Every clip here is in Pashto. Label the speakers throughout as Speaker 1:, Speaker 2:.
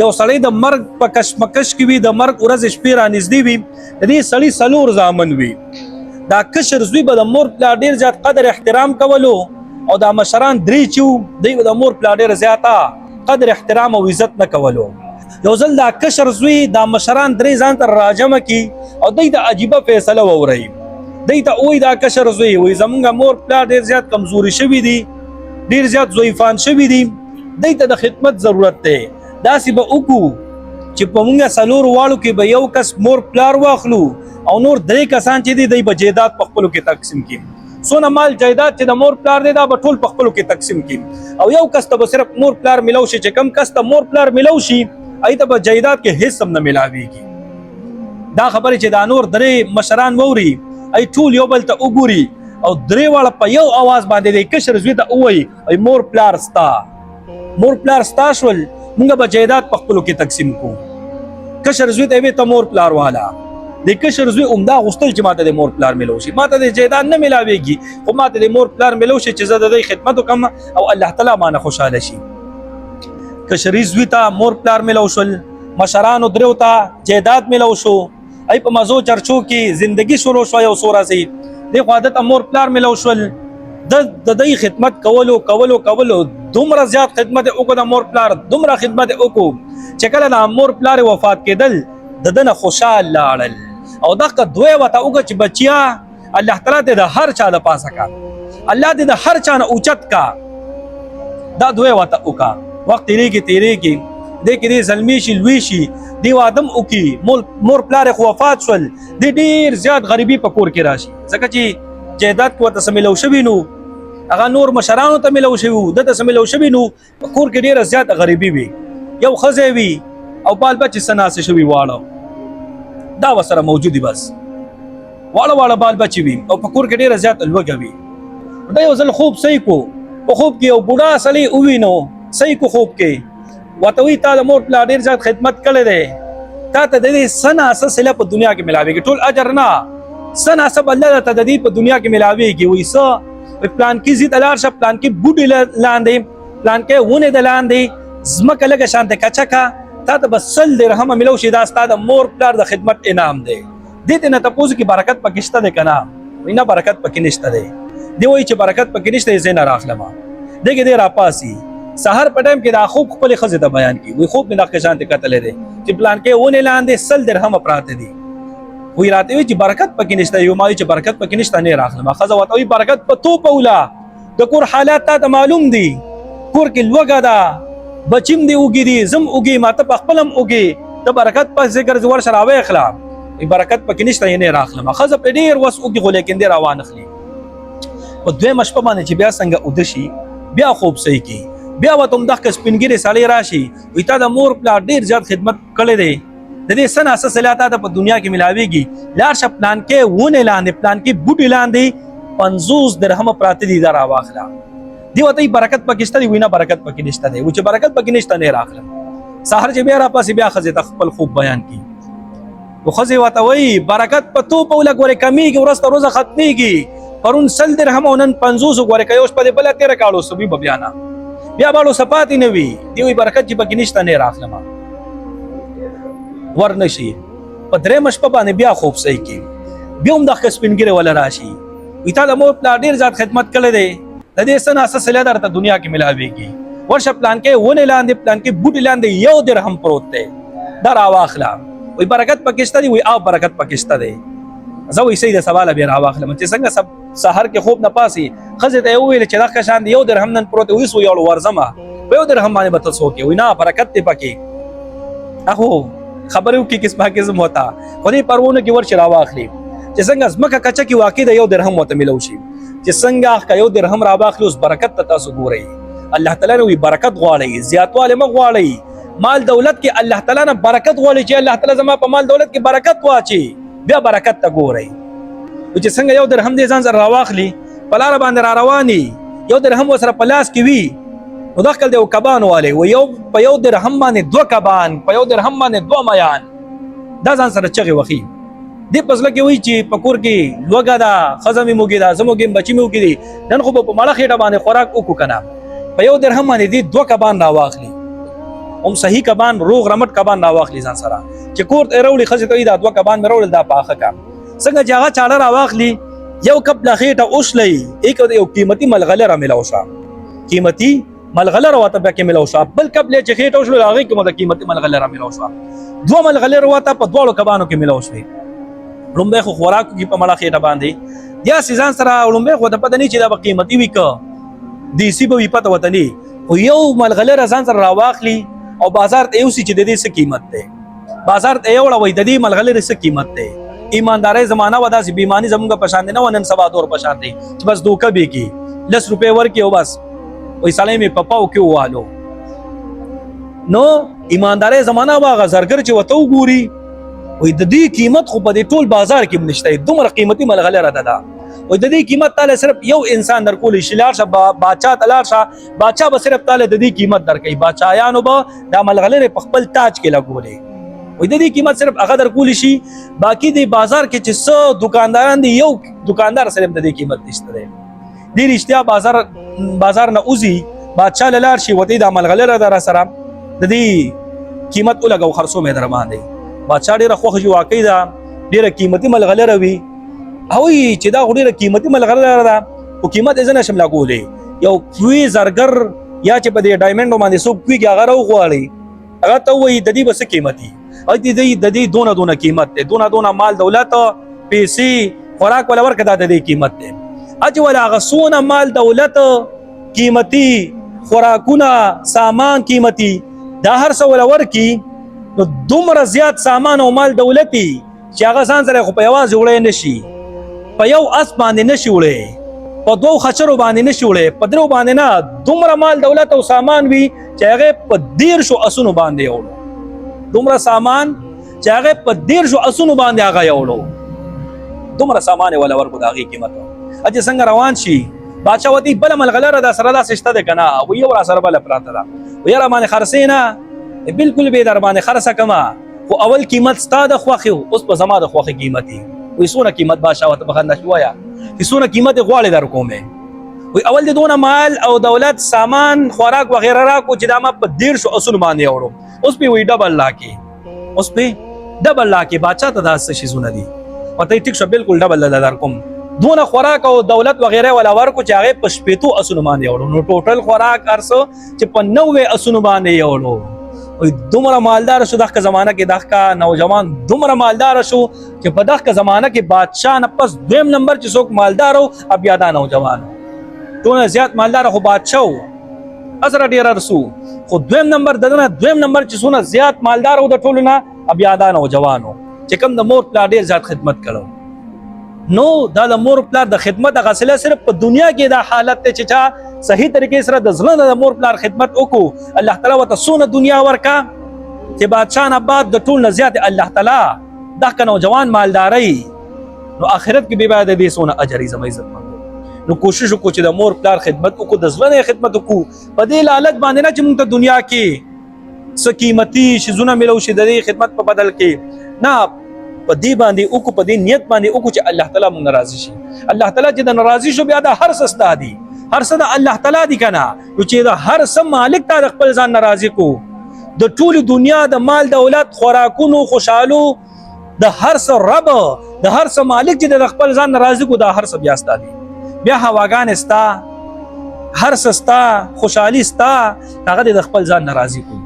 Speaker 1: یو سړی د مرګ په کشمکش کې وي، د مرګ ورځ شپې را نږدې وي، د دې سړي 4 زامن وي. دا کشر زوی به د مور پلار ډېر زیات قدر احترام کولو، او دا مشران 3 چې وو دوی به د مور پلار ډېر زیاته قدر احترام او عزت نه کولو. یو ځل دا کشر زوی دا مشران 3 ځان ته راجمع کی او دوی د عجیبه فیصله ووري. دوی ته وایي دا کشر زوی وایي زمونږ مور پلار ډېر زیات کمزوري شوي دي، ډېر زیات ضعیفان شوي دي، دوی ته د خدمت ضرورت دی. داسې به وکړو چې په مونږ 4 واړو کې به یو کس مور پلار واخلو او نور 3 کسان چې دي دوی به جایداد په خپلو کې تقسیم کړي. څونه مال جایداد چې د مور پلار دی دا به ټول په خپلو کې تقسیم کړي، او یو کس ته به صرف مور پلار ملو شي. چې کم کس ته مور پلار ملو شي هغې ته به جایداد کې هیڅ هم نه ملاویږي. دا خبرې چې دا نور 3 مشران ووري ای ټول یو بل ته وګوري او 3 واړه په یو اواز باندې د کشر زوی ته ووایي ای مور پلار ستا، مور پلار ستا شول، مونږ به جایداد په خپلو کې تقسیم کړو. کشر زوی ته یې ته مور پلار والا، د کشر زوی عمده غوښتل چې ماته د مور پلار ملو شي، ماته د جایداد نه ملاویږي، خو ماته د مور پلار ملو شي چې زه د دوی خدمت وکړم او الله تعالی مانه خوشحاله شي. کشري زوی ته مور پلار ملو شول، مشرانو 3 ته جایداد ملو شو، ای په مزو چرچو کې زندگی شروع شو. یو سوره سي د عادت مور پلار ملو شول، د دې خدمت کولو دومره زیات خدمت وکړه د مور پلار، دومره خدمت وکړو چې کله د مور پلار وفات کېدل د دنه خوشحال لاړل. او دغه دوی وته وکړه چې بچیا الله تعالی دې د هر چا د پاسه کا، الله دې د هر چا نه اوچت کا. دا دوی وته وکړه وخت تیریږي د کې دې زلمی شي لوی شي دی وادم وکي، مور پلار خو وفات شول، د ډیر زیات غریبي په کور کې راشي، ځکه چې جایداد کو ته سملو شوی نو هغه نور مشرانو ته ملو شوی د ته سملو شوی نو کور کې ډیر زیات غریبي وي، یو خزه وي او بال بچ سناس شوی واړه دا وسره موجودي، بس واړه بال بچ وي او په کور کې ډیر زیات لوګي وي. دا یو ځل خوب صحیح کو، په خوب کې یو بوډا سړی ووینو صحیح کو خوب کې وته وی تا د مور پلار ډیر زیات خدمت کړی دی، تا ته د دې سناسه صله په دنیا کې ملاويږي، ټول اجر نه سناسه الله ته د دې په دنیا کې ملاويږي. وای څه پلان کې زیات لار شه، پلان کې بوډي لاندې، پلان کې ونه د لاندې زمکه لګه شانته کچکا، تا ته بس 100 درهم ملو شي، دا ستاسو د مور پلار د خدمت انعام دی. دې نه تاسو کې برکت پکشته ده کنه؟ وینا برکت پکې نشته دی. دی وای چې برکت پکې نشته زین راخلم دغه دې را پاسي سحر په ټایم کې دا خوب خپل خزه ته بیان کی، وی خوب نه د شانته قتل دی چې پلان کې ونه لاندې 100 درهم پراته دي. وی راته وی چې برکت پکې نشته، یو مای چې برکت پکې نشته نه راخلم خزه وته وی برکت په تو پولا د کور حالات ته معلوم دي، کور کې لوګا دا بچیم دی وګی دي زم وګی ماته په خپلم وګی د برکت په ذکر زور شراوي اخلاق ای برکت پکې نشته نه راخلم خزه په ډیر وس وګی غو لیکن دی روان اخلي. په دوی مشپه باندې چې بیا څنګه ودشي بیا خوب صحیح کی، بیا وته مدخ سپینګری سړی راشي وي تا د مور پلار ډیر زیات خدمت کړی دی، د دې سن اساس صلاته په دنیا کې ملاويږي، لار ش پلان کې ونه لاندې پلان کې بوټي لاندې 50 درهم پراته دي دا راواخلا دی وته برکت پکشته دی، وینا برکت پکې نشته دی، و چې برکت پکې نشته نه راخلم. سحر چې بیا را پاسې بیا خزه خپل خوب بیان کی، و خزه وته وی برکت په تو په لګ ورې کمیږي ورسته روزه ختميږي، پرون 100 درهم او نن 50 ورې کوي اوس په بل 13 کالو سبي بیانا بیا بالو صفاتی نه وی دی وی برکت چې پکې نشته نه راخلم ورنشي. په درې مشپه باندې بیا خوب صحیح کی، بیا هم د سپینګری ولا راشي وی تا د مور پلار ډیر ذات خدمت کړی دی، د دې سن اساس صلاح درته دنیا کې ملاويږي، ورشه پلان کې ونه لاندې پلان کې بوټي لاندې 1 درهم پروت دی دا راواخلا وی برکت پکشته دی، وی او برکت پکشته دی. زه وی سید سوال بیا راواخلم چې څنګه سب سحر کې خوب نه پاسي خزه ته ویل چې دا شان 1 درهم نن پروت وي سو یو ورزمه په 1 درهم باندې بتل سو کې وینا برکت ته پکې اخو خبرو کې کس پاکزم ہوتا خو دې پرونه کې ورچ راواخلی چې څنګه زمکه کچا کې واقع د 1 درهم وته ملو شي، چې څنګه کا 1 درهم راواخلی اوس برکت ته تاسو ګورئ. الله تعالی نو برکت غواړي، زیاتواله مغواړي، مال دولت کې الله تعالی نه برکت غواړي چې الله تعالی زما په مال دولت کې برکت واچي، بیا برکت ته ګورئ. چې څنګه 1 درهم دې ځان سره راواخلی په لار باندې را رواني 1 درهم وسره پلاس کې وي نو دخل دی او کبان والے و یو په 1 درهم باندې 2 کبان په 1 درهم باندې 2 میان دا ځان سره چغي وخی دی پسله کې وی چې پکور کې لوګا دا خزمې موګي دا زموږ بچی موګي دي نن خو په ماړه خېټه باندې خوراک وکړو کنه په 1 درهم باندې دی 2 کبان راواخلی هم صحیح کبان روغ رمټ کبان راواخلي ځان سره چې کور ته راوړي ښځې ته دا 2 کبان مې راوړل دا پاخه کا څنګه چې هغه چاړه راواخلي یو کپ له خېټه اوسلی یو قیمتي ملغلره ملاو شوه قیمتي ملغلره ورته پکې ملاو شوه بل کپ له چې خېټه اوسلو هغې کې مو د قیمتي ملغلره ملاو شوه 2 ملغلرې ورته په 2 کبانو کې ملاو شوې لومبی خو خوراکو کې په مړه خېټه باندې یا ځان سره لومبی خو ته پته نه چې دا به قیمتي وي که دیسي به وي پته ورته نه خو یو ملغلره ځان سره راواخلي او بازار ته یوسي چې د دې څه قیمت دی بازار ته یې وړوئ د دې ملغلرې څه قیمت دی ایماندارۍ زمانه وه داسې بېماني زمونږ په شان دی نه وه نن سبا دور په شان دی چې بس دوکه به کړي 10 روپۍ ورکړي او بس وایي سړی مې په پاو کې ووالو نو ایماندارۍ زمانه وه هغه زرګر چې ورته وګوري وایي د دې قیمت خو په دې ټول بازار کې هم نشته دومره قیمتي ملغلره ده دا وایي د دې قیمت تاله صرف یو انسان درکولی شي لاړ شه باچا ته لاړ شه باچا به صرف تاله د دې قیمت درکوي باچایانو به دا ملغلرې په خپل تاج کې لګولې وایي د دې قیمت صرف هغه درکولی شي باقي د بازار کې چې څه دکانداران دي یو دکاندار صرف د دې قیمت نشته دی دې رښتیا بازار نه وځي بادشاه له لاړ شي ورته دا ملغلره ده را سره د دې قیمت ولګو خرڅو مې در باندې بادشاه ډېره خوښه شي واقعي ده ډېره قیمتي ملغلره وي هغوی چې دا خو ډېره قیمتي ملغلره ده خو قیمت یې زه نشم لګولی یو پوی زرګر یا چې په دې ډایمنډو باندې څوک پوهېږي هغه راوغواړي هغه ته ووایي د دې به څه قیمتي د دې دونه قیمت دی دونه مال دولت پیسې خوراک ولا ورکړه دا د دې قیمت دی اجي ولا هغه څونه مال دولت قیمتي خوراکونه سامان قیمتي دا هر څه ولا ورکړي نو دومره زیات سامان او مال دولتي چې هغه ځان سره خو په یوازې وړی نه شي په یو اس باندې نه شي وړی په 2 خچرو باندې نه شي وړی په 3 باندې نه دومره مال دولت او سامان وي چې هغې په 10 اسونو باندې یوړو دومره سامان چې هغې په 10 اسونو باندې هغه یوړو دومره سامان یې وله ورکړو د هغې قیمت چې څنګه روان شي بادشاه ورته بله ملغلره دا سره داسې شته دی که نه وایي یو را سره بله پراته ده وایي را باندې خرڅې نه بلکل به در باندې خرڅه کمه خو اول قیمت ستا د خوښې اوس په زما د خوښې قیمت وي وایي څونه قیمت بادشاه ورته په خندا شي ووایه چې څونه قیمت یې غواړې در کومې وایي اول د دونه مال او دولت سامان خوراک وغیره راکړو چې دا ما په 10 اسونو باندې وړو اوس پې وایي ډبل لاکې اوس پې ډبل لاکې بادشاه ته دا څه شیزونه دي ورته ټیک شو بلکل ډبل در کوم دونه خوراک او دولت وغیره ولا ورکو چې هغې په 15 اسونو باندې وړو نو ټوټل خوراک ارڅه چې په 90 اسونو باندې یې وړو دومره مالدار شو دغه زمانه کې دغه نوجوان دومره مالدار شو چې په دغه زمانه کې بادشاه نه پس دویم نمبر چې څوک مالدار او بیا دا نوجوان ټول زیات مالدار خو بادشاه اثر ډیر رسو خو دویم نمبر دغه دویم نمبر چې څونه زیات مالدار او د ټولو نه بیا دا نوجوانو چې کوم د مور پلار ډیر زیات خدمت کړو نو دا د مور پلار د خدمت غسله صرف په دنیا کې دا حالت ته چې چا صحیح طریقې سره د زړه د مور پلار خدمت وکړو الله تعالی ورته څونه دنیا ورکا چې بادشاه نه بعد د ټول نه زیات الله تعالی دغه نوجوان مالداري نو آخرت کې به باید دې څونه اجر زما عزت مند نو کوشش وکړو چې د مور پلار خدمت وکړو د زړه نه خدمت وکړو په دې لالچ باندې نه چې موږ ته دنیا کې څه قیمتي شیزونه ملو شي د دې خدمت په بدل کې نه په دې باندې او کو په دې نیت باندې او کو چې الله تعالی مونږ ناراضي شي الله تعالی چې د ناراضي شو بیا د هر څه ستا دي هر څه د الله تعالی دي کنه چې د هر څه مالک ته خپل ځان ناراضي کو د ټول دنیا د مال دولت خوراکونو خوشالو د هر څه رب د هر څه مالک چې د خپل ځان ناراضي کو د هر څه بیا ستا دي بیا هواګان ستا هر څه ستا خوشحالي ستا هغه د خپل ځان ناراضي کو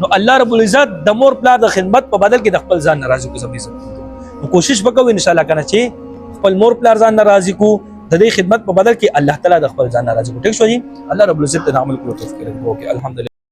Speaker 1: نو الله رب العزت د مور پلار د خدمت په بدل کې د خپل ځان ناراضي کو زمي عزت نو کوشش وکړو ان شاء الله کنه چې خپل مور پلار ځان ناراضي کو د دې خدمت په بدل کې الله تعالی د خپل ځان ناراضي کو ټیک شو جی الله رب العزت د عمل کولو توفیق ورکړي الحمدلله